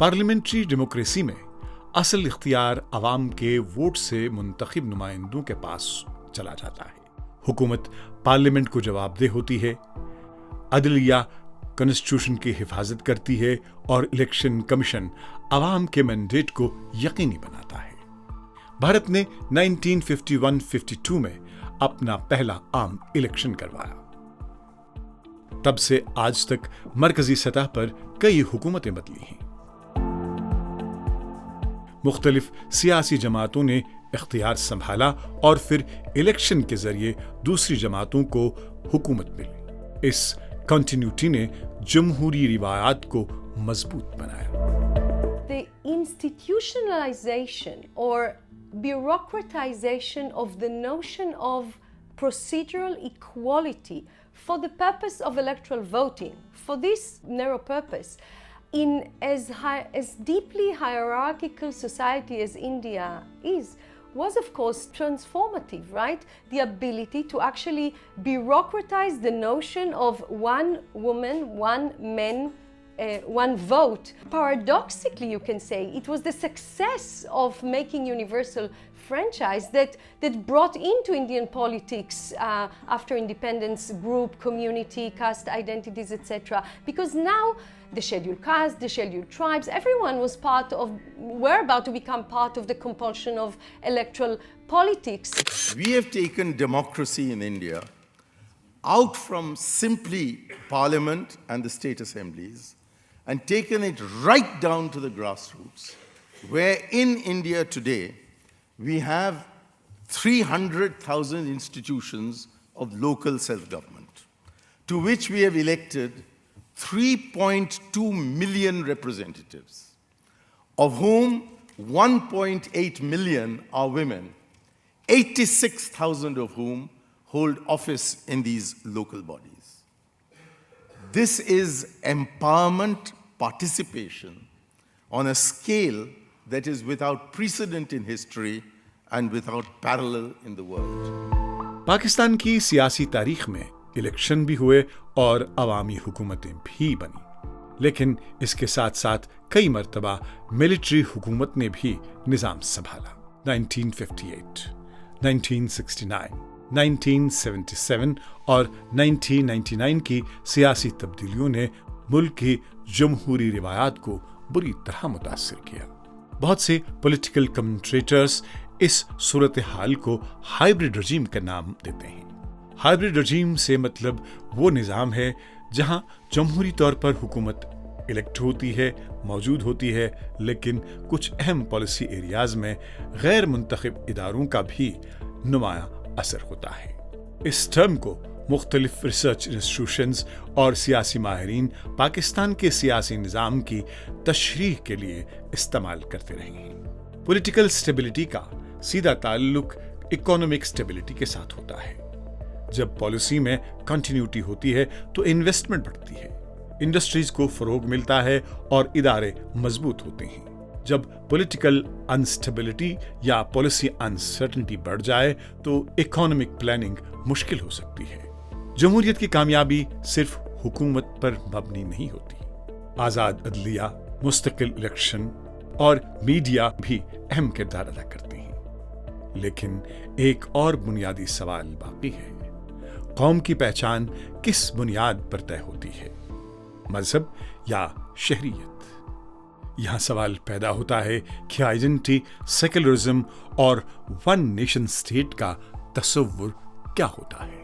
Parliamentary democracy में असल इख्तियार अवाम के वोट से मुंतखब नुमाइंदों के पास चला जाता है। हुकूमत पार्लियामेंट को जवाबदेह होती है, अदलिया कॉन्स्टिट्यूशन की हिफाजत करती है और इलेक्शन कमीशन अवाम के मैंडेट को यकीनी बनाता है। भारत ने 1951-52 में अपना पहला आम इलेक्शन करवाया। तब से आज तक मरकजी सतह पर कई हुकूमतें बदली हैं। मुख्तलिफ सियासी जमातों ने इख्तियार संभाला और फिर इलेक्शन के जरिए दूसरी जमातों को हुकूमत मिली। इस कंटिन्यूटी ने जमहूरी रिवायात को मजबूत बनाया। The institutionalization or bureaucratization of the notion of procedural equality for the purpose of electoral voting, for this narrow purpose, in as deeply hierarchical society as India is, was of course transformative, right? The ability to actually bureaucratize the notion of one woman, one man, one vote. Paradoxically, you can say it was the success of making universal franchise that brought into Indian politics after independence group, community, caste identities, etc. Because now the scheduled castes, the scheduled tribes, everyone were about to become part of the compulsion of electoral politics. We have taken democracy in India out from simply parliament and the state assemblies and taken it right down to the grassroots, where in India today we have 300,000 institutions of local self-government, to which we have elected 3.2 million representatives, of whom 1.8 million are women, 86,000 of whom hold office in these local bodies. This is empowerment participation on a scale that is without precedent in history and without parallel in the world. Pakistan की सियासी तारीख में election भी हुए और अवामी हुकूमतें भी बनी, लेकिन इसके साथ साथ कई मर्तबा मिलिट्री हुकूमत ने भी निजाम संभाला। 1958, 1969, 1977 और 1999 की सियासी तब्दीलियों ने मुल्क की जमहूरी रिवायात को बुरी तरह मुतासिर किया। बहुत से पॉलिटिकल कमेंटेटर्स इस सूरत हाल को हाइब्रिड रजीम का नाम देते हैं। हाइब्रिड रजीम से मतलब वो निज़ाम है जहां जमहूरी तौर पर हुकूमत इलेक्ट होती है, मौजूद होती है, लेकिन कुछ अहम पॉलिसी एरियाज में गैर मुंतखब इदारों का भी नुमाया असर होता है। इस टर्म को मुख्तलिफ रिसर्च इंस्टीट्यूशंस और सियासी माहिरीन पाकिस्तान के सियासी निज़ाम की तशरीह के लिए इस्तेमाल करते रहे हैं। पॉलिटिकल स्टेबिलिटी का सीधा ताल्लुक इकोनॉमिक स्टेबिलिटी के साथ होता है। जब पॉलिसी में कंटिन्यूटी होती है तो इन्वेस्टमेंट बढ़ती है, इंडस्ट्रीज को फरोग मिलता है और इदारे मजबूत होते हैं। जब पॉलिटिकल अनस्टेबिलिटी या पॉलिसी अनसर्टेनिटी बढ़ जाए तो इकोनॉमिक प्लानिंग मुश्किल हो सकती है। जमहूरियत की कामयाबी सिर्फ हुकूमत पर मबनी नहीं होती। आज़ाद अदलिया, मुस्तकिल इलेक्शन और मीडिया भी अहम किरदार अदा करते हैं। लेकिन एक और बुनियादी सवाल बाकी है, कौम की पहचान किस बुनियाद पर तय होती है, मजहब या शहरियत? यहां सवाल पैदा होता है कि आइडेंटिटी, सेक्युलरिज्म और वन नेशन स्टेट का तसव्वुर क्या होता है।